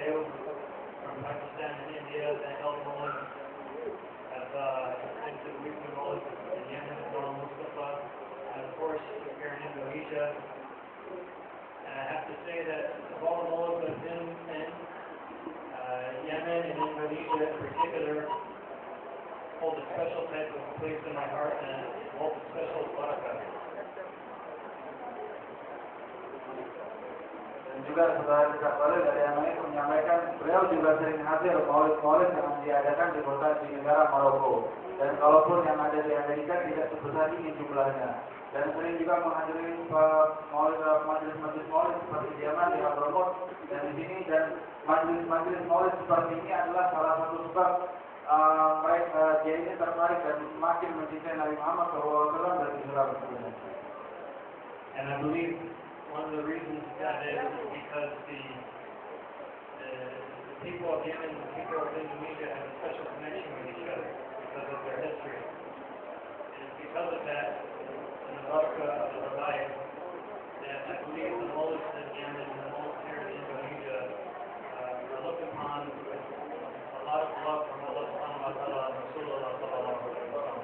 Ayub from Pakistan and India, and El Mullah have been to the weekly Mullah in Yemen, Mullah Mustafa, and of course here in Indonesia. And I have to say that of all the Mullahs that have been in Yemen and Indonesia in particular, hold a special type of place in my heart and hold a special barakah. Dan juga saudara kita Khalil dari Yemen itu menyampaikan beliau juga sering hadir maulid-maulid yang diadakan di negara Maroko. Dan kalaupun yang ada di Amerika tidak sebesar ini jumlahnya. Dan sering juga menghadiri majelis-majelis maulid seperti di Yaman, di Hadramaut, dan di sini. Dan majelis-majelis maulid seperti ini adalah salah satu sebab dia ini tertarik dan semakin mencintai Nabi Muhammad SAW dan Islam. And I believe one of the reasons that is because the people of Yemen, the people of Indonesia have a special connection with each other because of their history. And it's because of that, in the barakah of the life, that I believe the mullahs in Yemen and the mullahs here in Indonesia are looked upon with a lot of love from Allah Subhanahu wa Ta'ala and Rasulullah Sallallahu Alaihi Wasallam.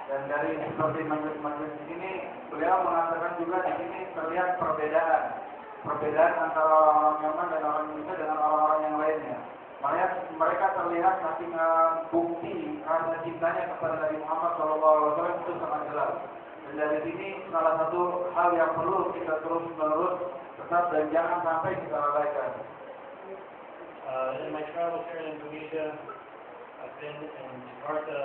Dan dari seperti majelis di sini, beliau mengatakan juga di sini terlihat perbedaan antara orang-orang Yaman dan orang Indonesia dengan orang-orang yang lainnya. Mereka terlihat saking bukti rasa cintanya kepada Nabi Muhammad SAW itu sangat jelas. Dan dari sini salah satu hal yang perlu kita terus-menerus tetap dan jangan sampai kita lalaikan. In my travels here in Indonesia, I've been in Jakarta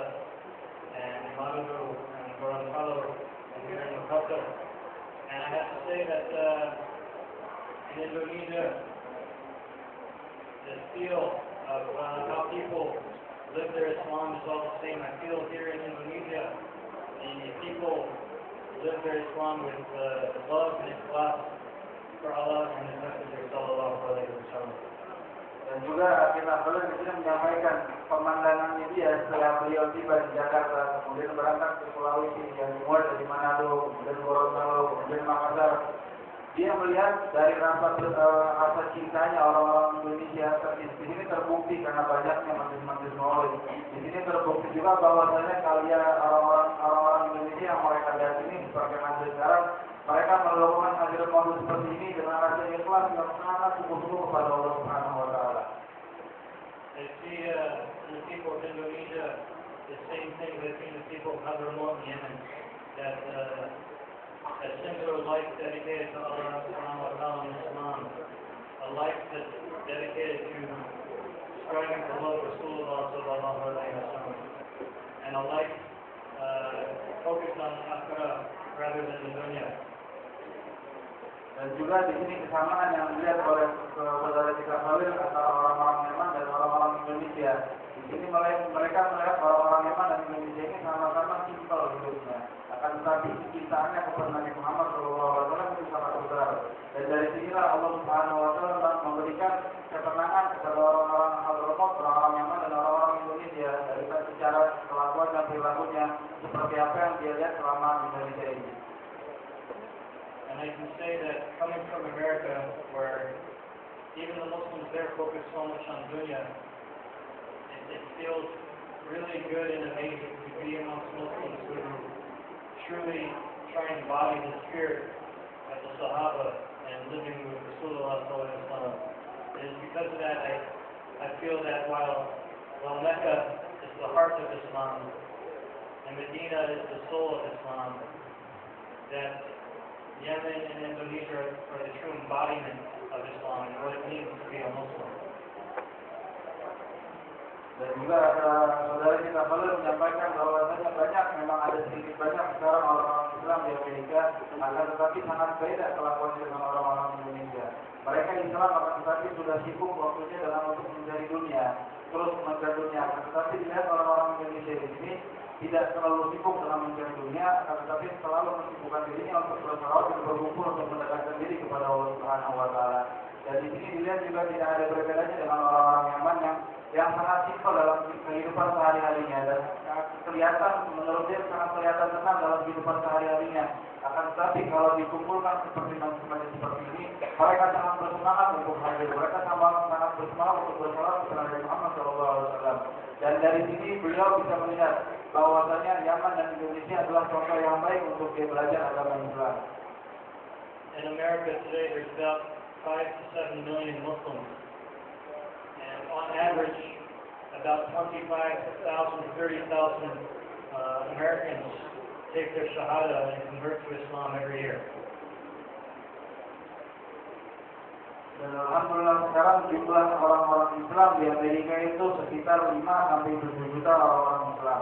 and Manado and Gorontalo and here in Jakarta. And I have to say that in Indonesia, the feel of how people live their Islam is all the same. I feel here in Indonesia, the people live their Islam with love and ikhlas for Allah and His Messenger Sallallahu Alaihi Wasallam. Dan juga kita perlu di sini menyampaikan pemandangannya dia setelah beliau tiba di Jakarta, kemudian berangkat ke Sulawesi, yang dimulai dari Manado, kemudian Gorontalo, kemudian Makassar. Dia melihat dari rasa cintanya orang-orang Indonesia di sini terbukti karena banyaknya majelis-majelis maulid. Di sini terbukti juga bahwasanya kalian orang-orang Indonesia yang mereka lihat ini seperti majelis sekarang, mereka melakukan majelis maulid seperti ini dengan rasa ikhlas yang sangat sungguh-sungguh kepada Allah Subhanahu wa Ta'ala. I see in the people of Indonesia the same thing between the people of Hadramaut and Yemen, that a similar life dedicated to Allah Subhanahu wa Ta'ala and Islam, a life that's dedicated to striving to love Rasulullah Sallallahu Alaihi Wasallam, and a life focused on akhirah rather than the dunya. Dan juga di sini kesamaan yang dilihat oleh saudara kita Khalil antara orang-orang Yaman dan orang-orang Indonesia. Di sini mereka melihat orang-orang Yaman dan Indonesia ini sama-sama simpel hidupnya. Akan tetapi cintaannya kepada Nabi Muhammad SAW itu sangat besar. Dan dari sinilah Allah Subhanahu wa Ta'ala memberikan ketenangan kepada orang-orang Hadramaut, orang-orang Yaman dan orang-orang Indonesia dari secara kelakuan dan perilakunya seperti apa yang dia lihat selama di Indonesia ini. And I can say that coming from America, where even the Muslims there focus so much on dunya, it feels really good and amazing to be amongst Muslims who truly try and embody the spirit of the Sahaba and living with Rasulullah Sallallahu Alaihi Wasallam. It is because of that I feel that while Mecca is the heart of Islam and Medina is the soul of Islam, that Yemen and Indonesia are the true embodiment of Islam and what it means to be a Muslim. Dan juga saudara kita Khalil menyampaikan bahwasanya memang ada sedikit banyak sekarang orang-orang Islam di Amerika, akan tetapi sangat beda kelakuan dengan orang-orang Indonesia. Mereka Islam akan tetapi sudah sibuk waktunya dalam untuk mencari dunia, terus mengejar dunia. Akan tetapi dilihat orang-orang Indonesia di sini, tidak terlalu sibuk dalam mencari dunia, tetapi selalu mensibukkan dirinya untuk bersolawat dan berkumpul untuk mendekatkan diri kepada Allah Subhanahu wa Ta'ala. Dan di sini dilihat juga tidak ada berbedanya dengan orang-orang Yaman yang sangat simpel dalam kehidupan sehari-harinya, dan kelihatan, menurut dia sangat kelihatan tenang dalam kehidupan sehari-harinya. Akan tetapi kalau dikumpulkan seperti ini, mereka sangat bersemangat untuk hadir, mereka sangat bersemangat untuk bersolawat kepada Nabi Muhammad SAW. Dan dari sini beliau bisa melihat bahwasanya Yaman dan Indonesia adalah contoh yang baik untuk dia belajar agama Islam. In America today, there's about 5 to 7 million Muslims, and on average, about 25,000 to 30,000 Americans take their Shahada and convert to Islam every year. Dan alhamdulillah sekarang jumlah orang-orang Islam di Amerika itu sekitar 5 sampai 7 juta orang-orang Islam.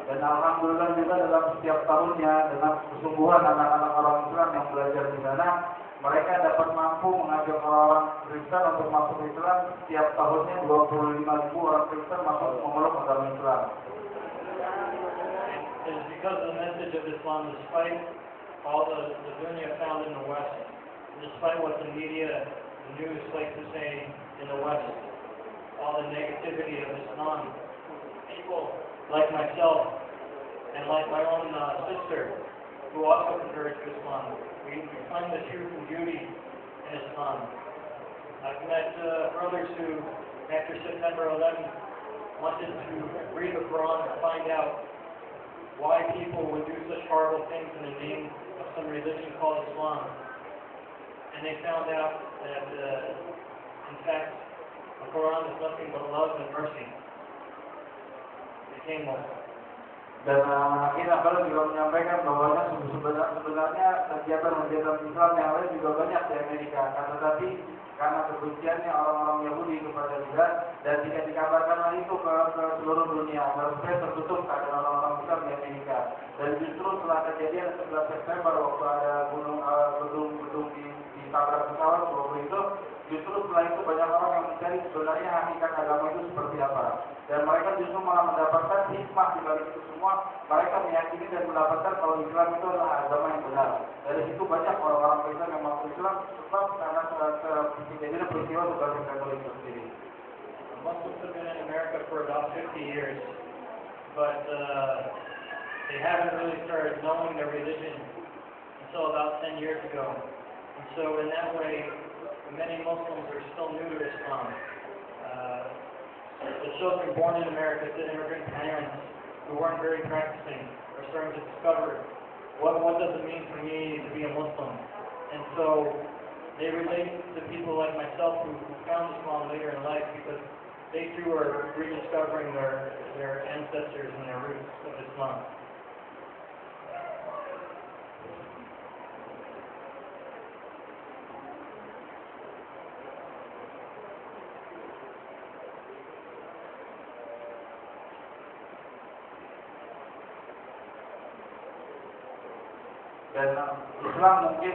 Dan alhamdulillah juga dalam setiap tahunnya dengan kesungguhan anak-anak orang Islam yang belajar di sana, mereka dapat mampu mengajak orang-orang Kristen untuk masuk Islam. Setiap tahunnya 25.000 orang Kristen masuk memeluk agama Islam. It is because of the message of Islam, despite all the dunya found in the West, despite what the media, the news like to say in the West, all the negativity of Islam, people like myself and like my own sister, who also converted to Islam, we find the truth and beauty in Islam. I've met brothers who, after September 11, wanted to read the Quran and find out why people would do such horrible things in the name of some religion called Islam. And they found out that, in fact, the Quran is nothing but love and mercy. They became Muslim. Dan akhirnya Akbar juga menyampaikan bahwa sebenarnya kegiatan-kegiatan Islam yang lain juga banyak di Amerika, tetapi karena kebenciannya orang-orang Yahudi kepada dia, dan tidak dikabarkan hal itu ke seluruh dunia, supaya tertutup keadaan orang-orang Islam di Amerika. Dan justru setelah kejadian 11 September waktu ada gedung ditabrak pesawat waktu itu, justru setelah itu banyak orang yang mencari sebenarnya hakikat agama itu seperti apa. Dan mereka justru malah mendapatkan hikmah di balik itu semua. Mereka meyakini dan mendapatkan kalau Islam itu adalah agama yang benar. Dari situ banyak orang-orang Kristen yang masuk Islam sebab karena kejadian peristiwa 11 September itu sendiri. Muslims have been in America for about 50 years, but they haven't really started knowing their religion until about 10 years ago. And so in that way, many Muslims are still new to Islam. The children born in America to immigrant parents who weren't very practicing are starting to discover what does it mean for me to be a Muslim. And so they relate to people like myself who found Islam later in life because they too are rediscovering their ancestors and their roots of Islam. Dan Islam mungkin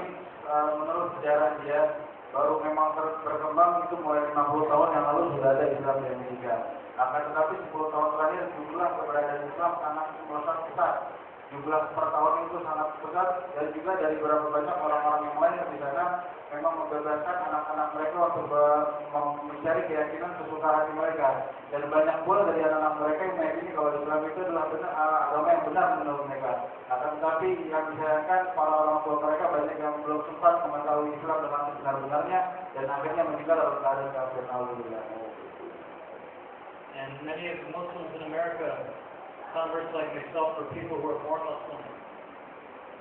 menurut sejarah dia baru memang berkembang itu mulai 50 tahun yang lalu sudah ada Islam di Amerika. Akan tetapi 10 tahun terakhir jumlah keberadaan Islam sangat melesat pesat. Jumlah per tahun itu sangat pesat, dan juga dari beberapa banyak orang-orang yang lain di sana memang membebaskan anak-anak mereka untuk mencari keyakinan sesuka hati mereka. Dan banyak pula dari anak-anak mereka yang meyakini kalau Islam itu adalah agama yang benar menurut mereka. Akan tetapi yang disayangkan para orang tua mereka banyak yang belum sempat mengetahui Islam dengan sebenar-benarnya dan akhirnya meninggal dalam keadaan kafir. And many of the Muslims in America, converts like myself, are people who are born Muslim.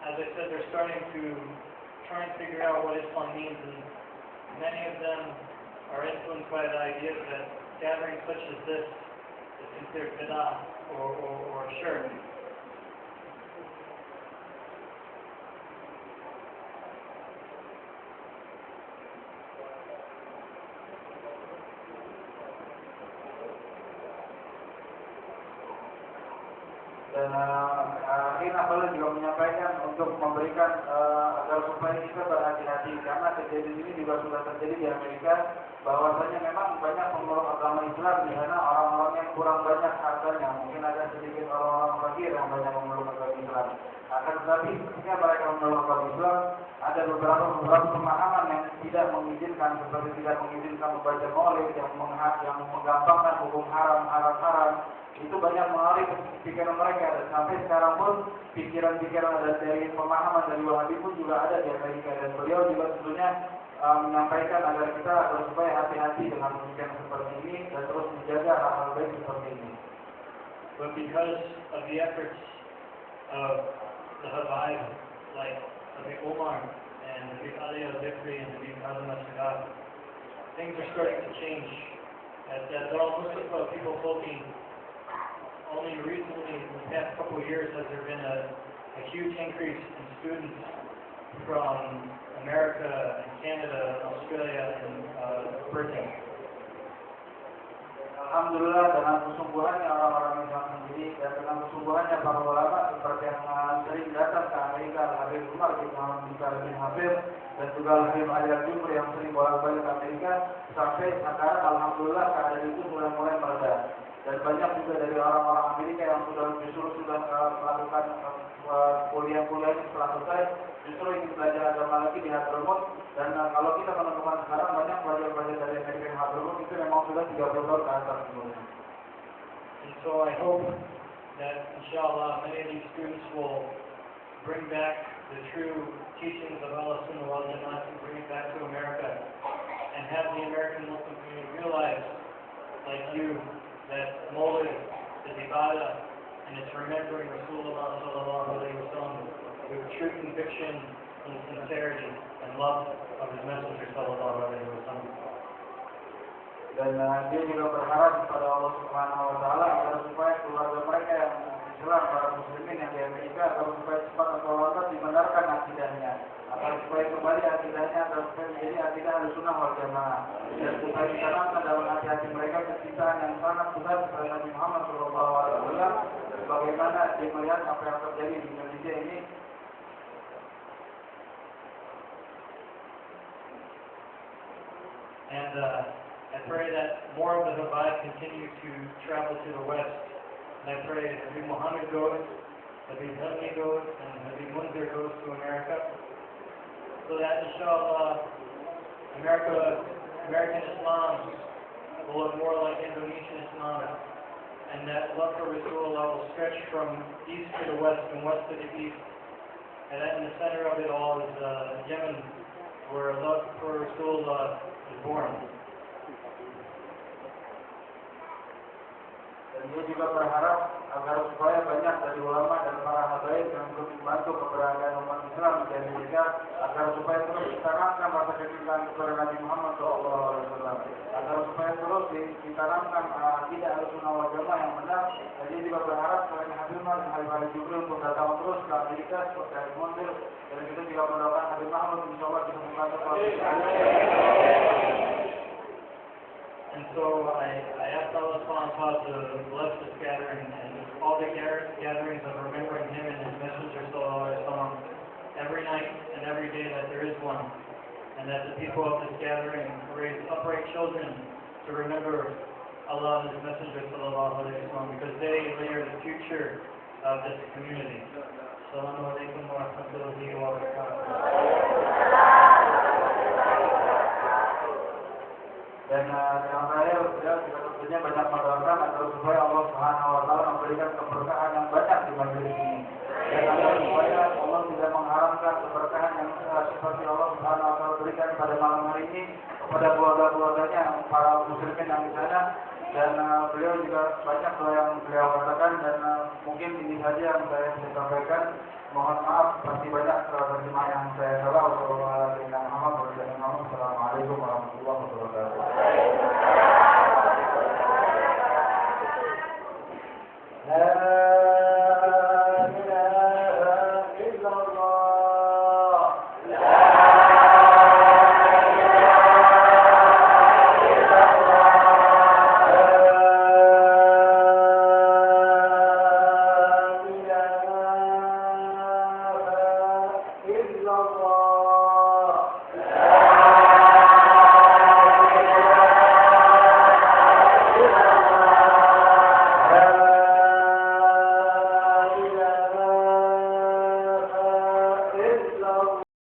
As I said, they're starting to try and figure out what Islam means, and many of them are influenced by the idea that gatherings such as this is considered bid'ah or shirk. Dan akhirnya beliau juga menyampaikan untuk memberikan agar supaya kita berhati-hati karena kejadian ini juga sudah terjadi di Amerika, bahwasanya memang banyak pemeluk agama Islam di sana orang-orang yang kurang banyak hartanya, mungkin ada sedikit orang-orang fakir yang banyak memeluk agama Islam. Akan tetapi ketika mereka memeluk agama Islam, ada beberapa pemahaman yang tidak mengizinkan, seperti tidak mengizinkan membaca maulid, yang menggampangkan hukum haram. Itu banyak mengalir ke pikiran mereka, dan sampai sekarang pun pikiran-pikiran dari pemahaman dari Wahabi pun juga ada di Amerika, dan beliau juga tentunya menyampaikan agar kita supaya hati-hati dengan pemikiran seperti ini dan terus menjaga hal-hal baik seperti ini. But because of the efforts of the Habaib, like Habib Omar and Habib Ali al-Zikri and Habib Kazim al-Sagaf, things are starting to change. As all Mustafa people told me, only recently, in the past couple of years, has there been a huge increase in students from America and Canada, Australia, and Britain. Alhamdulillah, dengan kesungguhannya orang-orang Islam sendiri dan dengan kesungguhannya para ulama seperti yang sering datang ke Amerika, Habib Umar bin Muhammad bin Habib dan juga Habib Ali al-Jumri yang sering bolak-balik ke Amerika, sampai sekarang alhamdulillah keadaan itu mulai mereda. Dan banyak juga dari orang-orang Amerika yang sudah melakukan kuliah-kuliahnya setelah selesai, justru ingin belajar agama lagi di Hadramaut. Dan kalau kita menemukan sekarang banyak pelajar-pelajar dari Amerika yang Hadramaut itu memang sudah 30 tahun ke atas umurnya. And so I hope that inshallah many of these students will bring back the true teachings of Allah Sunnah wal Jama'ah and bring it back to America and have the American Muslim community realize, like you, that Mawlid is ibadah and it's remembering Rasulullah sallallahu alaihi wasallam with true conviction and sincerity and love of his messenger sallallahu alaihi wasallam. Dan dia juga berharap kepada Allah Subhanahu wa taala agar supaya keluarga mereka yang Islam, para muslimin yang di Amerika, agar supaya cepat atau lambat dibenarkan akidahnya, agar supaya kembali akidahnya, agar supaya menjadi akidah Ahlussunnah wal Jamaah, dan supaya ditanamkan dalam hati-hati mereka kecintaan yang sangat besar kepada Nabi Muhammad SAW, bagaimana dia melihat apa yang terjadi di Indonesia ini. And I pray that more of the Habaib continue to travel to the West. And I pray that Habib Muhammad goes, Habib Hilmi goes, and Habib Munzir goes to America. So that inshallah, American Islam will look more like Indonesian Islam. And that love for Rasulullah will stretch from east to the west and west to the east. And that in the center of it all is Yemen, where love for Rasulullah is born. Dan dia juga berharap agar supaya banyak dari ulama dan para habaib yang terus membantu keberadaan umat Islam di Amerika, agar supaya terus ditanamkan rasa kecintaan kepada Nabi Muhammad SAW, agar supaya terus ditanamkan akidah Ahlussunnah wal Jamaah yang benar. Dan dia juga berharap selain Habib Umar dan Habib Ali Jumri untuk datang terus ke Amerika seperti Habib Munzir, dan kita juga mendoakan Habib Muhammad insyaallah bisa membantu proses. And so I ask Allah subhanahu wa ta'ala to bless this gathering and all the gatherings of remembering him and his messenger sallallahu alaihi wasallam every night and every day that there is one. And that the people of this gathering raise upright children to remember Allah and his messenger sallallahu alaihi wasallam, because they are the future of this community. Assalamu alaikum wa rahmatullahi wa barakatuh. Dan yang terakhir, beliau juga tentunya banyak mendoakan agar supaya Allah Subhanahu wa taala memberikan keberkahan yang banyak di majelis ini. Dan agar supaya Allah tidak mengharamkan keberkahan yang seperti Allah Subhanahu wa taala berikan pada malam hari ini kepada keluarga-keluarganya, para muslimin yang di sana. Dan beliau juga banyak doa yang beliau katakan, dan mungkin ini saja yang saya bisa sampaikan. Mohon maaf pasti banyak terjemahan yang saya salah. Wassalamualaikum warahmatullahi wabarakatuh.